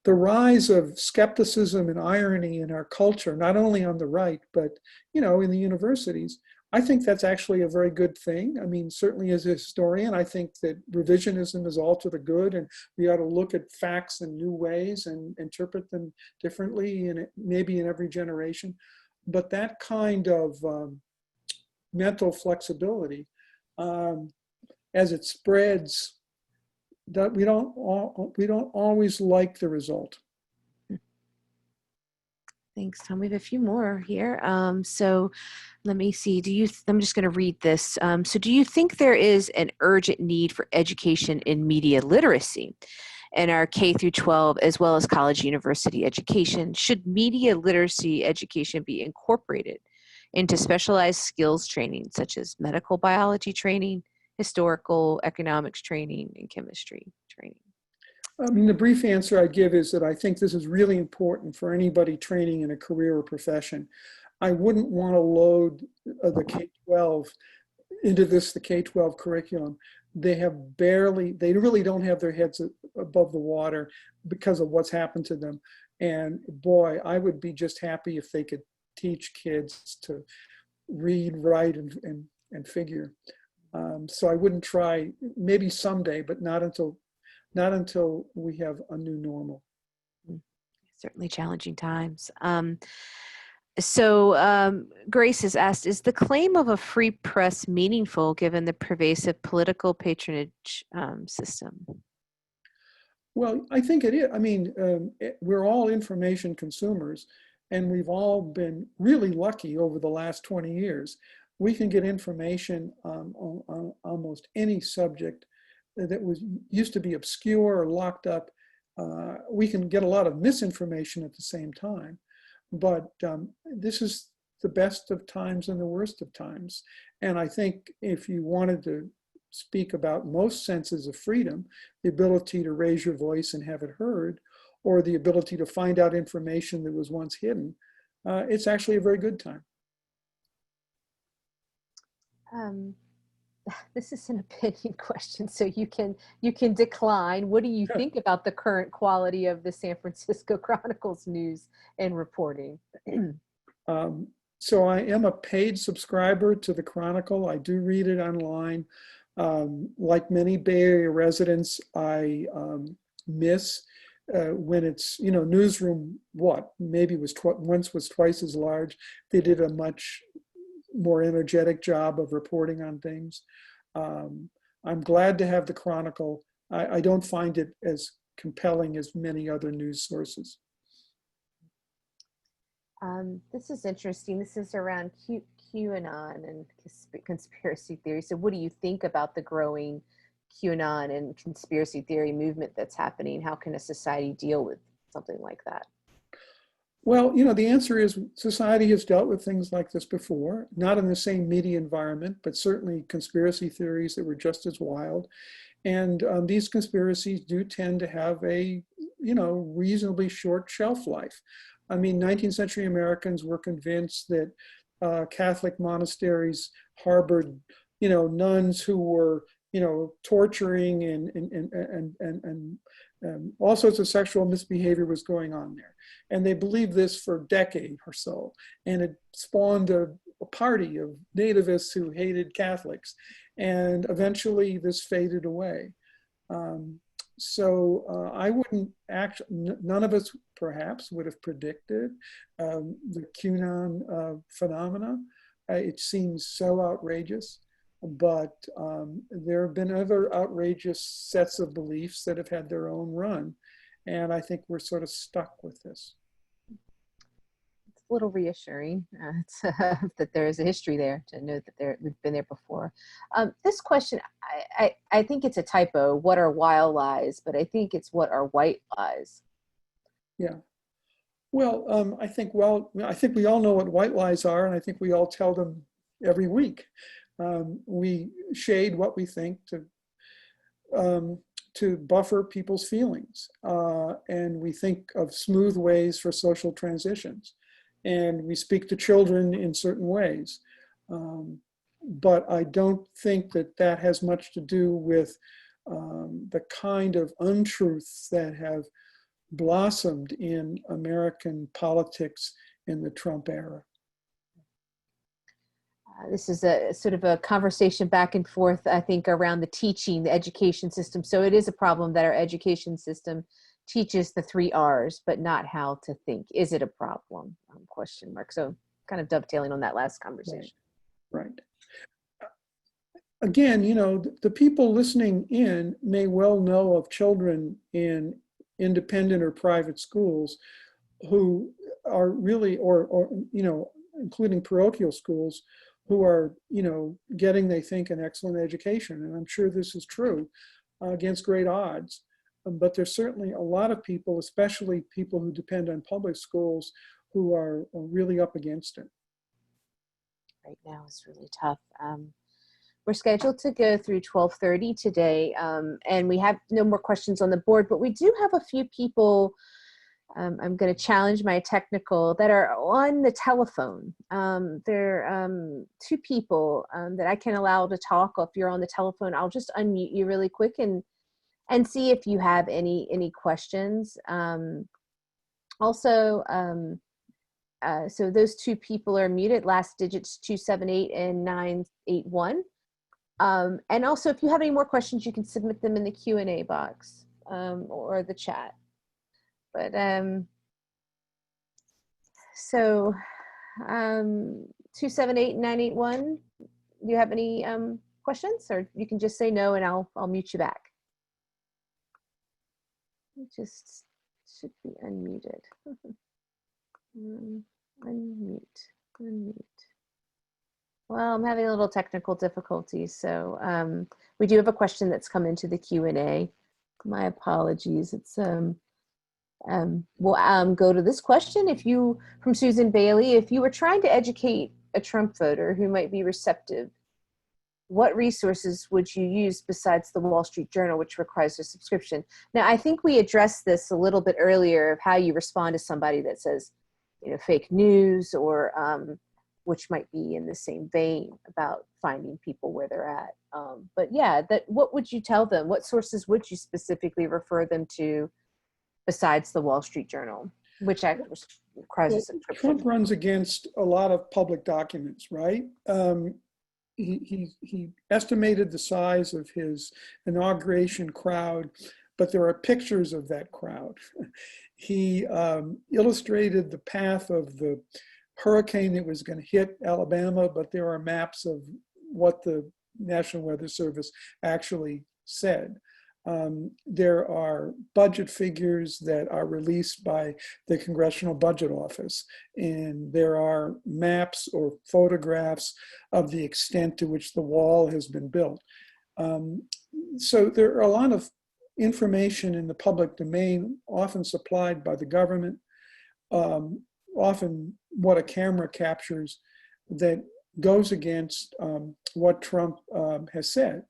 the rise of skepticism and irony in our culture, not only on the right, but, in the universities, I think that's actually a very good thing. I mean, certainly as a historian, I think that revisionism is all to the good, and we ought to look at facts in new ways and interpret them differently, and maybe in every generation. But that kind of mental flexibility, as it spreads, that we don't always like the result. Thanks, Tom. We have a few more here. So let me see. I'm just going to read this. So do you think there is an urgent need for education in media literacy in our K through 12, as well as college university education? Should media literacy education be incorporated into specialized skills training, such as medical biology training, historical economics training, and chemistry training? I mean, the brief answer I give is that I think this is really important for anybody training in a career or profession. I wouldn't want to load the K-12 into the K-12 curriculum. They really don't have their heads above the water because of what's happened to them. And boy, I would be just happy if they could teach kids to read, write, and figure. So I wouldn't try, maybe someday, but not until we have a new normal. Certainly challenging times. Grace has asked, is the claim of a free press meaningful given the pervasive political patronage system? Well, I think it is. I mean, we're all information consumers, and we've all been really lucky over the last 20 years. We can get information on almost any subject that used to be obscure or locked up. We can get a lot of misinformation at the same time, but this is the best of times and the worst of times. And I think if you wanted to speak about most senses of freedom, the ability to raise your voice and have it heard, or the ability to find out information that was once hidden, it's actually a very good time. This is an opinion question, so you can decline. What do you think about the current quality of the San Francisco Chronicles news and reporting? So I am a paid subscriber to the Chronicle. I do read it online. Like many Bay Area residents, I miss when it's, newsroom, maybe once was twice as large. They did a much more energetic job of reporting on things. I'm glad to have the Chronicle. I don't find it as compelling as many other news sources. This is interesting. This is around QAnon and conspiracy theory. So what do you think about the growing QAnon and conspiracy theory movement that's happening? How can a society deal with something like that? Well, the answer is society has dealt with things like this before, not in the same media environment, but certainly conspiracy theories that were just as wild. And these conspiracies do tend to have a, reasonably short shelf life. I mean, 19th century Americans were convinced that Catholic monasteries harbored, nuns who were, torturing and all sorts of sexual misbehavior was going on there. And they believed this for a decade or so. And it spawned a party of nativists who hated Catholics. And eventually this faded away. I wouldn't none of us perhaps would have predicted the QAnon phenomena. It seems so outrageous, but there have been other outrageous sets of beliefs that have had their own run. And I think we're sort of stuck with this. It's a little reassuring that there is a history there, to know that we've been there before. This question, I think it's a typo. What are wild lies? But I think it's what are white lies? Yeah. Well, I think we all know what white lies are, and I think we all tell them every week. We shade what we think to buffer people's feelings. And we think of smooth ways for social transitions. And we speak to children in certain ways. But I don't think that has much to do with the kind of untruths that have blossomed in American politics in the Trump era. This is a sort of a conversation back and forth, I think, around the education system. So it is a problem that our education system teaches the 3 R's, but not how to think. Is it a problem? Question mark. So kind of dovetailing on that last conversation. Right. Again, the people listening in may well know of children in independent or private schools who are really, or including parochial schools, who are, getting, they think, an excellent education. And I'm sure this is true against great odds. But there's certainly a lot of people, especially people who depend on public schools, who are really up against it. Right now it's really tough. We're scheduled to go through 12:30 today, and we have no more questions on the board, but we do have a few people. I'm going to challenge my technical that are on the telephone. There are 2 people that I can allow to talk. If you're on the telephone, I'll just unmute you really quick and see if you have any questions. Also, so those two people are muted. Last digits 278 and 981. And also, if you have any more questions, you can submit them in the Q&A box or the chat. But so 278 and 981. Do you have any questions, or you can just say no, and I'll mute you back. It just should be unmuted. Unmute. Well, I'm having a little technical difficulties, so we do have a question that's come into the Q&A. My apologies. It's we'll go to this question. From Susan Bailey, if you were trying to educate a Trump voter who might be receptive, what resources would you use besides the Wall Street Journal, which requires a subscription? Now, I think we addressed this a little bit earlier of how you respond to somebody that says, fake news, or which might be in the same vein about finding people where they're at. But yeah, what would you tell them? What sources would you specifically refer them to besides the Wall Street Journal, which requires a subscription? Trump runs against a lot of public documents, right? He estimated the size of his inauguration crowd, but there are pictures of that crowd. He illustrated the path of the hurricane that was going to hit Alabama, but there are maps of what the National Weather Service actually said. There are budget figures that are released by the Congressional Budget Office, and there are maps or photographs of the extent to which the wall has been built. So there are a lot of information in the public domain, often supplied by the government, often what a camera captures, that goes against what Trump has said.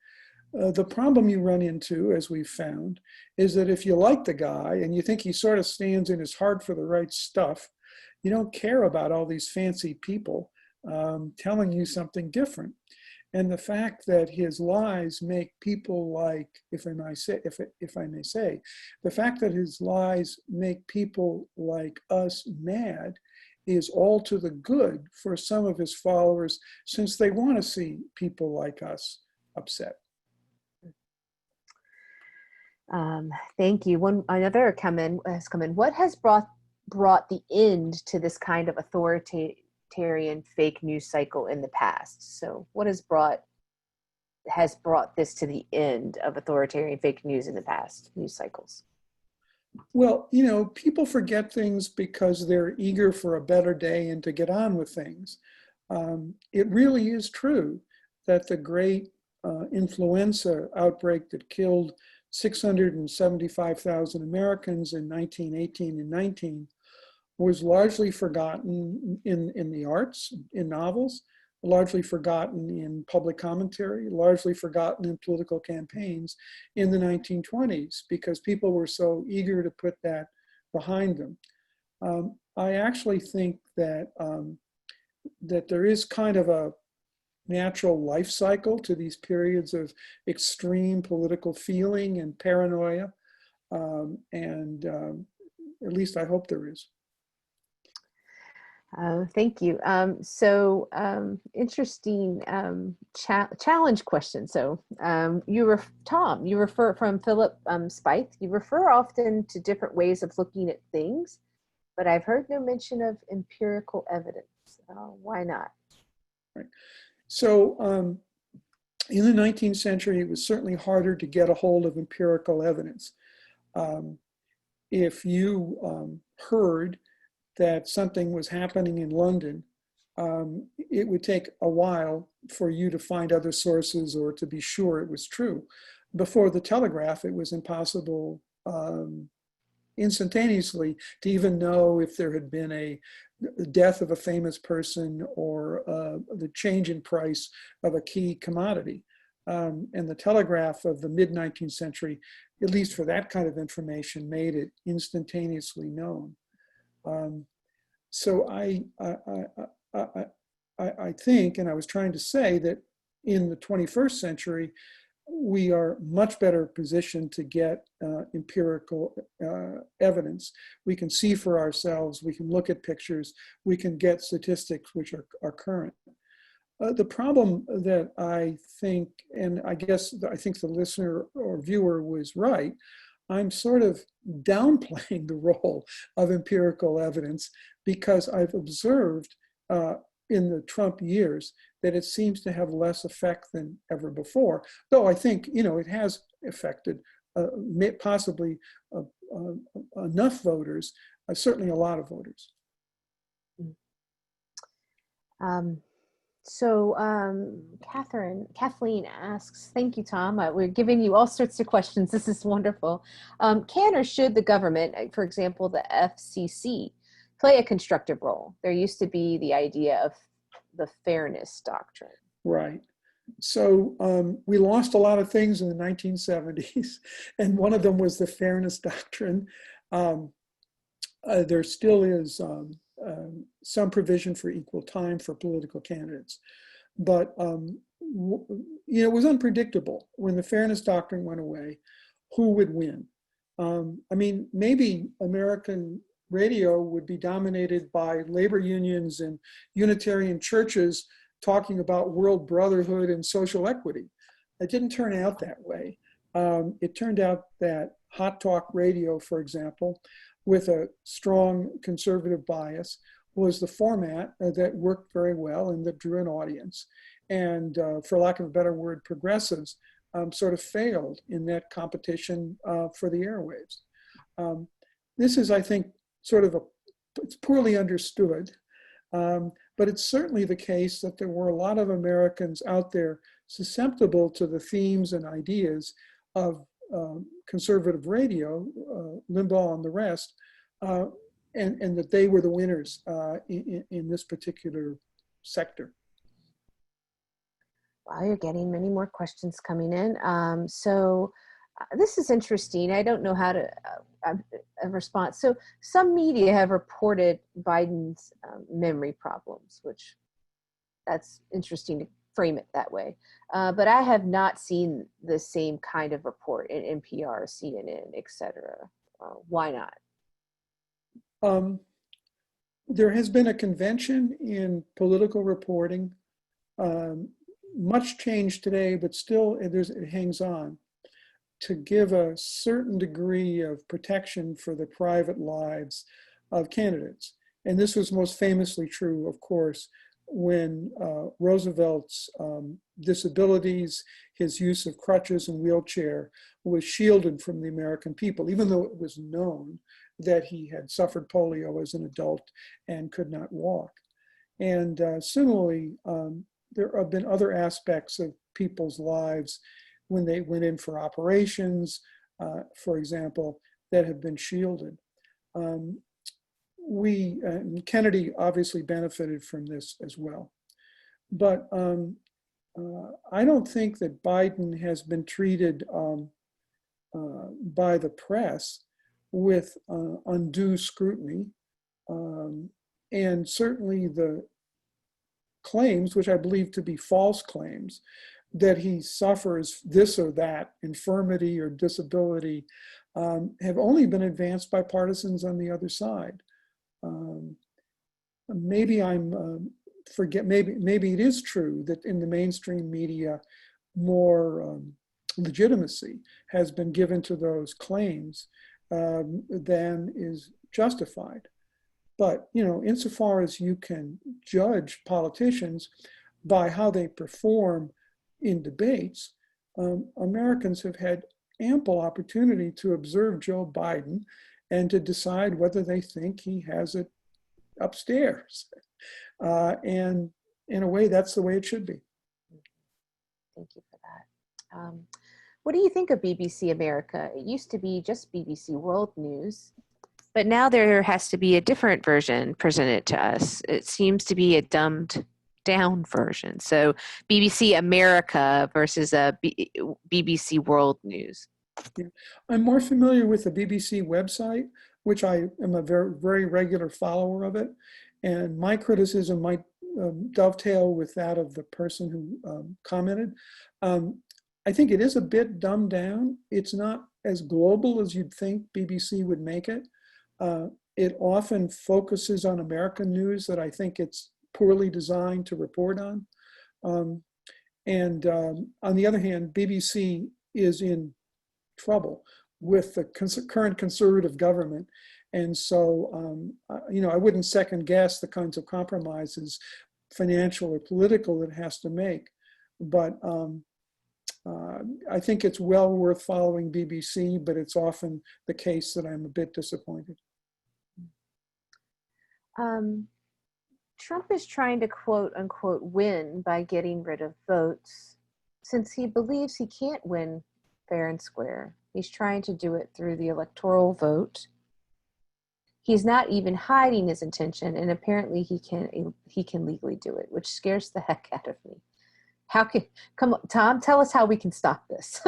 The problem you run into, as we've found, is that if you like the guy and you think he sort of stands in his heart for the right stuff, you don't care about all these fancy people telling you something different. And the fact that his lies make people like, if I may say, the fact that his lies make people like us mad is all to the good for some of his followers, since they want to see people like us upset. Thank you. Another has come in. What has brought the end to this kind of authoritarian fake news cycle in the past? So what has brought this to the end of authoritarian fake news in the past, news cycles? Well, people forget things because they're eager for a better day and to get on with things. It really is true that the great influenza outbreak that killed 675,000 Americans in 1918 and 19 was largely forgotten in the arts, in novels, largely forgotten in public commentary, largely forgotten in political campaigns in the 1920s, because people were so eager to put that behind them. I actually think that there is kind of a natural life cycle to these periods of extreme political feeling and paranoia, and at least I hope there is. Thank you. Interesting challenge question. So Tom, you refer from Philip Spike, you refer often to different ways of looking at things, but I've heard no mention of empirical evidence. Why not? Right. So in the 19th century, it was certainly harder to get a hold of empirical evidence. If you heard that something was happening in London, it would take a while for you to find other sources or to be sure it was true. Before the telegraph, it was impossible instantaneously to even know if there had been a death of a famous person or the change in price of a key commodity. And the telegraph of the mid-19th century, at least for that kind of information, made it instantaneously known. So I think, and I was trying to say, that in the 21st century, we are much better positioned to get empirical evidence. We can see for ourselves, we can look at pictures, we can get statistics which are current. The problem that I think, and I think the listener or viewer was right, I'm sort of downplaying the role of empirical evidence because I've observed in the Trump years that it seems to have less effect than ever before. Though I think, it has affected possibly enough voters, certainly a lot of voters. Kathleen asks, thank you, Tom. We're giving you all sorts of questions. This is wonderful. Can or should the government, for example, the FCC, play a constructive role? There used to be the idea of the fairness doctrine. Right. So we lost a lot of things in the 1970s, and one of them was the fairness doctrine. There still is some provision for equal time for political candidates. But, it was unpredictable. When the fairness doctrine went away, who would win? Maybe American radio would be dominated by labor unions and Unitarian churches talking about world brotherhood and social equity. It didn't turn out that way. It turned out that hot talk radio, for example, with a strong conservative bias, was the format that worked very well and that drew an audience. And for lack of a better word, progressives sort of failed in that competition for the airwaves. This is, I think, it's poorly understood, but it's certainly the case that there were a lot of Americans out there susceptible to the themes and ideas of conservative radio, Limbaugh and the rest, and that they were the winners in this particular sector. Wow, you're getting many more questions coming in. This is interesting. I don't know how to respond. So some media have reported Biden's memory problems, which that's interesting to frame it that way. But I have not seen the same kind of report in NPR, CNN, etc. Why not? There has been a convention in political reporting. Much changed today, but still it hangs on, to give a certain degree of protection for the private lives of candidates. And this was most famously true, of course, when Roosevelt's disabilities, his use of crutches and wheelchair was shielded from the American people, even though it was known that he had suffered polio as an adult and could not walk. And similarly, there have been other aspects of people's lives when they went in for operations, for example, that have been shielded. Kennedy obviously benefited from this as well. But I don't think that Biden has been treated by the press with undue scrutiny. And certainly the claims, which I believe to be false claims, that he suffers this or that infirmity or disability, have only been advanced by partisans on the other side. Maybe maybe it is true that in the mainstream media, more legitimacy has been given to those claims than is justified. But, insofar as you can judge politicians by how they perform in debates, Americans have had ample opportunity to observe Joe Biden and to decide whether they think he has it upstairs. And in a way, that's the way it should be. Thank you for that. What do you think of BBC America? It used to be just BBC World News, but now there has to be a different version presented to us. It seems to be a dumbed down version. So BBC America versus a BBC World News. Yeah. I'm more familiar with the BBC website, which I am a very, very regular follower of it. And my criticism might dovetail with that of the person who commented. I think it is a bit dumbed down. It's not as global as you'd think BBC would make it. It often focuses on American news that I think it's poorly designed to report on. On the other hand, BBC is in trouble with the current conservative government. And so, I wouldn't second guess the kinds of compromises, financial or political, it has to make. But I think it's well worth following BBC, but it's often the case that I'm a bit disappointed. Trump is trying to quote unquote win by getting rid of votes. Since he believes he can't win fair and square, he's trying to do it through the electoral vote. He's not even hiding his intention, and apparently he can legally do it, which scares the heck out of me. Come on, Tom, tell us how we can stop this.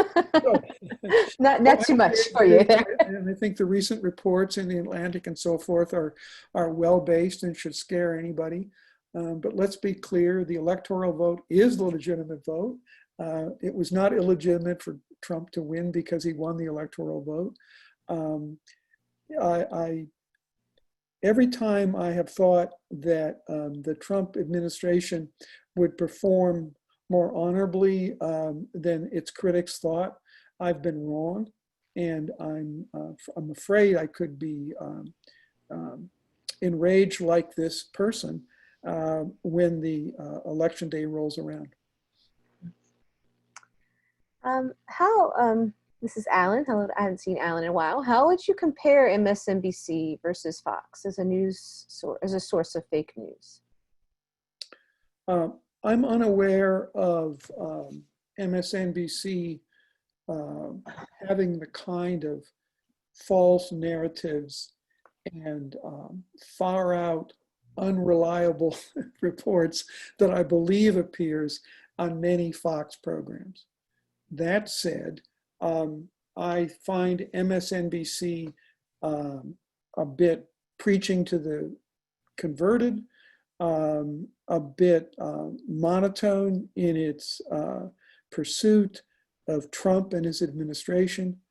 not too much for you there. And I think the recent reports in the Atlantic and so forth are well-based and should scare anybody. But let's be clear, the electoral vote is the legitimate vote. It was not illegitimate for Trump to win because he won the electoral vote. Every time I have thought that the Trump administration would perform more honorably than its critics thought, I've been wrong. And I'm afraid I could be enraged like this person when the election day rolls around. This is Alan. Hello, I haven't seen Alan in a while. How would you compare MSNBC versus Fox as a source of fake news? I'm unaware of MSNBC having the kind of false narratives and far out unreliable reports that I believe appears on many Fox programs. That said, I find MSNBC a bit preaching to the converted, a bit monotone in its pursuit of Trump and his administration.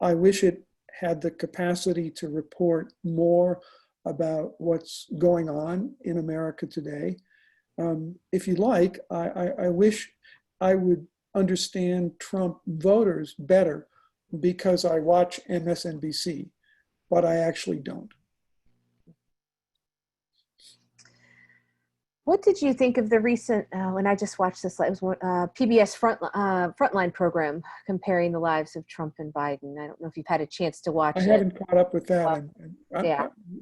I wish it had the capacity to report more about what's going on in America today. If you like, I wish I would understand Trump voters better because I watch MSNBC, but I actually don't. What did you think of the recent, when I just watched this, it was PBS Frontline program comparing the lives of Trump and Biden? I don't know if you've had a chance to watch it. I haven't caught up with that.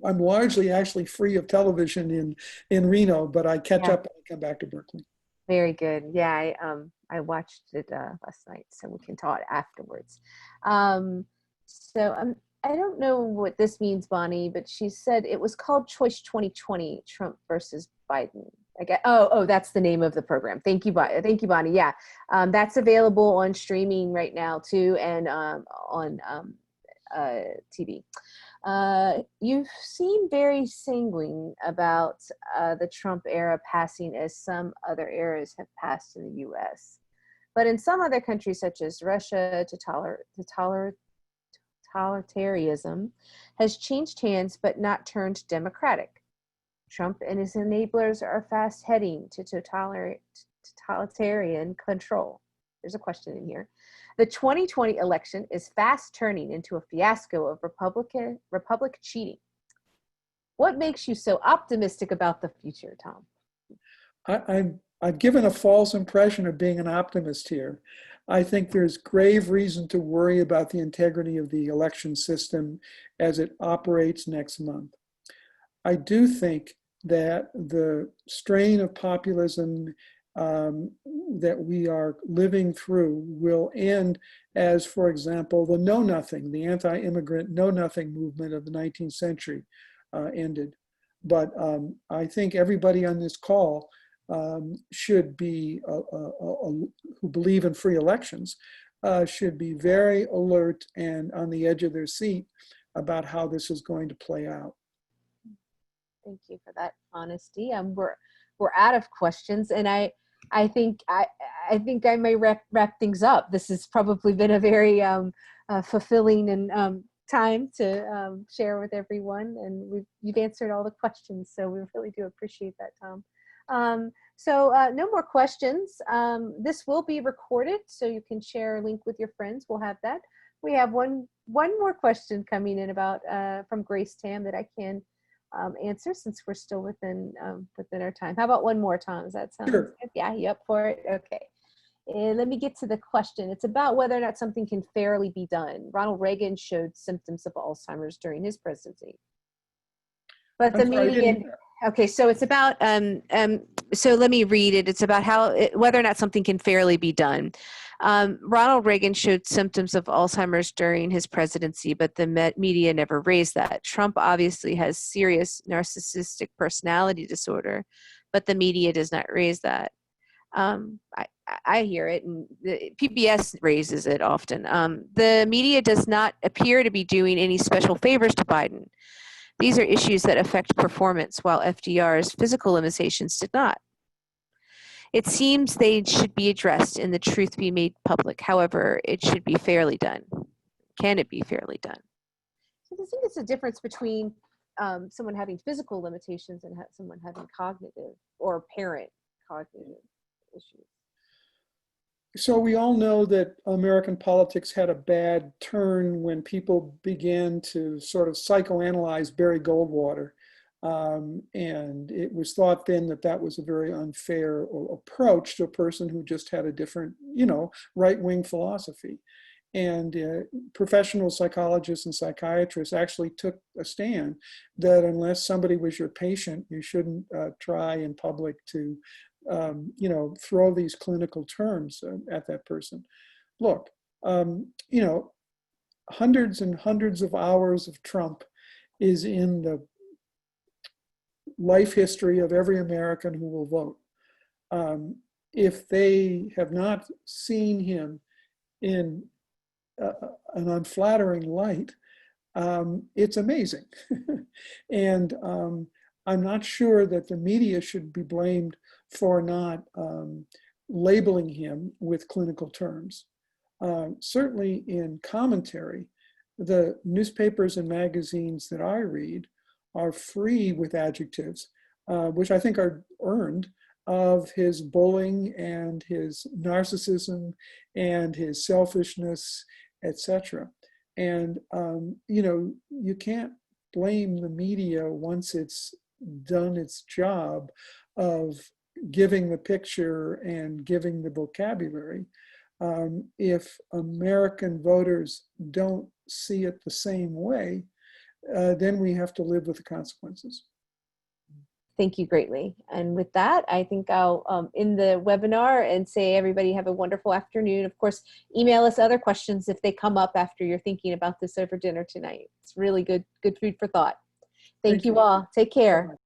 I'm largely actually free of television in Reno, but I catch up when I come back to Berkeley. Very good. Yeah, I watched it last night, so we can talk afterwards. I don't know what this means, Bonnie, but she said it was called Choice 2020, Trump versus Biden. That's the name of the program. Thank you, Bonnie. Yeah, that's available on streaming right now too, and on TV. You seem very sanguine about the Trump era passing as some other eras have passed in the U.S. But in some other countries, such as Russia, totalitarianism has changed hands but not turned democratic. Trump and his enablers are fast heading to totalitarian control. There's a question in here. The 2020 election is fast turning into a fiasco of Republic cheating. What makes you so optimistic about the future, Tom? I've given a false impression of being an optimist here. I think there's grave reason to worry about the integrity of the election system as it operates next month. I do think that the strain of populism that we are living through will end as, for example, the Know Nothing, the anti-immigrant Know Nothing movement of the 19th century ended. But I think everybody on this call should be, who believe in free elections, should be very alert and on the edge of their seat about how this is going to play out. Thank you for that honesty. We're out of questions, and I I think I may wrap things up. This has probably been a very fulfilling and time to share with everyone, and you've answered all the questions, so we really do appreciate that, Tom. So no more questions. This will be recorded, so you can share a link with your friends. We'll have that. We have one more question coming in about from Grace Tam that I can answer since we're still within our time. How about one more, Tom? Does that sound Sure. good? Yeah, you up for it? Okay. And let me get to the question. It's about whether or not something can fairly be done. Ronald Reagan showed symptoms of Alzheimer's during his presidency, but the I'm sorry, I media. didn't. Okay, so it's about so let me read it. It's about whether or not something can fairly be done. Ronald Reagan showed symptoms of Alzheimer's during his presidency, but the media never raised that. Trump obviously has serious narcissistic personality disorder, but the media does not raise that. I hear it, and the PBS raises it often. The media does not appear to be doing any special favors to Biden. These are issues that affect performance, while FDR's physical limitations did not. It seems they should be addressed and the truth be made public. However, it should be fairly done. Can it be fairly done? So I think it's a difference between someone having physical limitations and someone having cognitive or apparent cognitive issues. So we all know that American politics had a bad turn when people began to sort of psychoanalyze Barry Goldwater. And it was thought then that that was a very unfair approach to a person who just had a different, right-wing philosophy. And professional psychologists and psychiatrists actually took a stand that unless somebody was your patient, you shouldn't try in public to throw these clinical terms at that person. Look, hundreds and hundreds of hours of Trump is in the life history of every American who will vote. If they have not seen him in an unflattering light, it's amazing. And I'm not sure that the media should be blamed for not labeling him with clinical terms. Certainly in commentary, the newspapers and magazines that I read are free with adjectives, which I think are earned, of his bullying and his narcissism and his selfishness, etc. And, you can't blame the media once it's done its job of giving the picture and giving the vocabulary. If American voters don't see it the same way, then we have to live with the consequences. Thank you greatly. And with that, I think I'll end the webinar and say everybody have a wonderful afternoon. Of course, email us other questions if they come up after you're thinking about this over dinner tonight. It's really good food for thought. Thank you all. Take care.